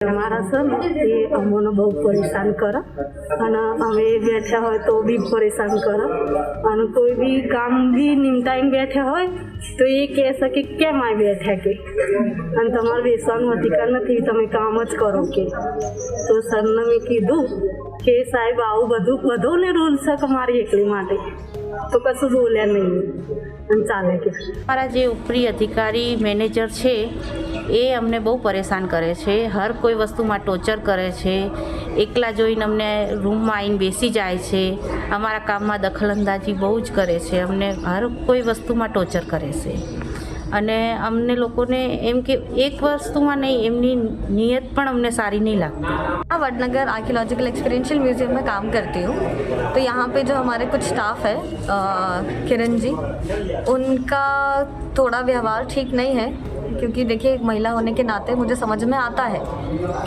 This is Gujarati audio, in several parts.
हमारा सर ये अमोने बहुत परेशान करा અને અમે બેઠા હોય તો બી પરેશાન કરે અને કોઈ બી કામ બી નિમટાઈને બેઠા હોય તો એ કહેશે કે કેમ આ બેઠા કે અને તમારે બેસવાનું અધિકાર નથી, તમે કામ જ કરો કે। તો સરને મેં કીધું કે સાહેબ આવું બધું ને રૂલ છે કે મારી એકલી માટે, તો કશું બોલ્યા નહીં અને ચાલે કે। हमारा जे उपरी अधिकारी मैनेजर है એ અમને બહુ પરેશાન કરે છે। હર કોઈ વસ્તુમાં ટોર્ચર કરે છે। એકલા જોઈને અમને રૂમમાં આવીને બેસી જાય છે। અમારા કામમાં દખલઅંદાજી બહુ જ કરે છે। અમને હર કોઈ વસ્તુમાં ટોર્ચર કરે છે અને અમને લોકોને એમ કે એક વસ્તુમાં નહીં, એમની નિયત પણ અમને સારી नहीं लगती। मैं वडनगर आर्कियोलॉजिकल एक्सपीरियंशियल म्यूज़ियम में काम करती हूँ। तो यहाँ पे जो हमारे कुछ स्टाफ है, किरण जी, उनका थोड़ा व्यवहार ठीक नहीं है, क्योंकि देखिए एक महिला होने के नाते मुझे समझ में आता है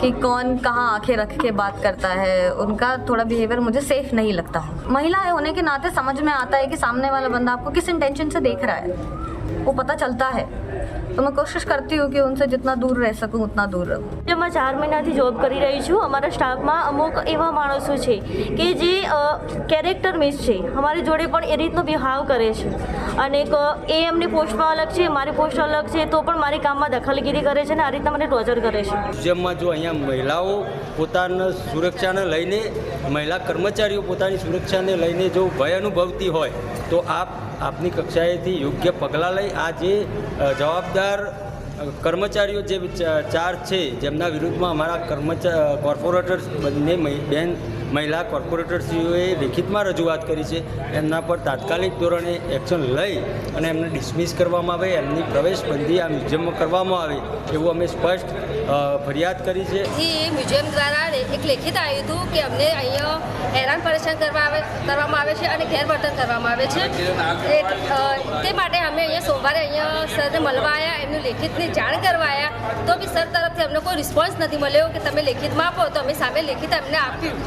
कि कौन कहाँ आंखें रख के बात करता है। उनका थोड़ा बिहेवियर मुझे सेफ नहीं लगता है। महिला होने के नाते समझ में आता है कि सामने वाला बंदा आपको किस इंटेंशन से देख रहा है, वो पता चलता है। तो मैं कोशिश करती हूँ कि उनसे जितना दूर रह सकूँ उतना दूर रहूँ। જે मैं 4 મહિનાથી જોબ કરી રહી છું, અમારા સ્ટાફમાં અમુક એવા માણસો છે કે જે કેરેક્ટર મિસ છે, અમારી જોડે પણ એ રીતનો બિહેવ કરે છે અને એ એમની પોસ્ટમાં અલગ છે, મારી પોસ્ટ અલગ છે, તો પણ મારી કામમાં દખલગીરી કરે છે અને આ રીતના મને ટોર્ચર કરે છે। જેમાં જો અહીંયા મહિલાઓ પોતાના સુરક્ષાને લઈને, મહિલા કર્મચારીઓ પોતાની સુરક્ષાને લઈને જો ભય અનુભવતી હોય તો આપની કક્ષાએથી યોગ્ય પગલાં લઈ આ જે જવાબદાર કર્મચારીઓ જે 4 છે જેમના વિરુદ્ધમાં અમારા કોર્પોરેટર્સ બંને મહિલા કોર્પોરેટરશ્રીઓએ લેખિતમાં રજૂઆત કરી છે, એમના પર તાત્કાલિક ધોરણે એક્શન લઈ અને એમને ડિસમિસ કરવામાં આવે, એમની પ્રવેશબંધી આ મ્યુઝિયમમાં કરવામાં આવે એવું અમે સ્પષ્ટ ફરિયાદ કરી છે। એ મ્યુઝિયમ દ્વારા એક લેખિત આવ્યું હતું કે અમને અહીંયા હેરાન પરેશાન કરવામાં આવે છે અને ગેરવર્તન કરવામાં આવે છે। તે માટે અમે અહીંયા સોમવારે અહીંયા સરને મળવા આવ્યા, એમનું લેખિતની જાણ કરવા આવ્યા, તો બી સર તરફથી અમને કોઈ રિસ્પોન્સ નથી મળ્યો કે તમે લેખિતમાં આપો। તો અમે સામે લેખિત એમને આપ્યું,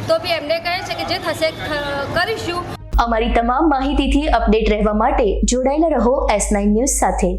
તો બી એમને કહે છે કે જે થશે કરીશું। અમારી તમામ માહિતીથી અપડેટ રહેવા માટે જોડાયેલા રહો S9 ન્યૂઝ સાથે।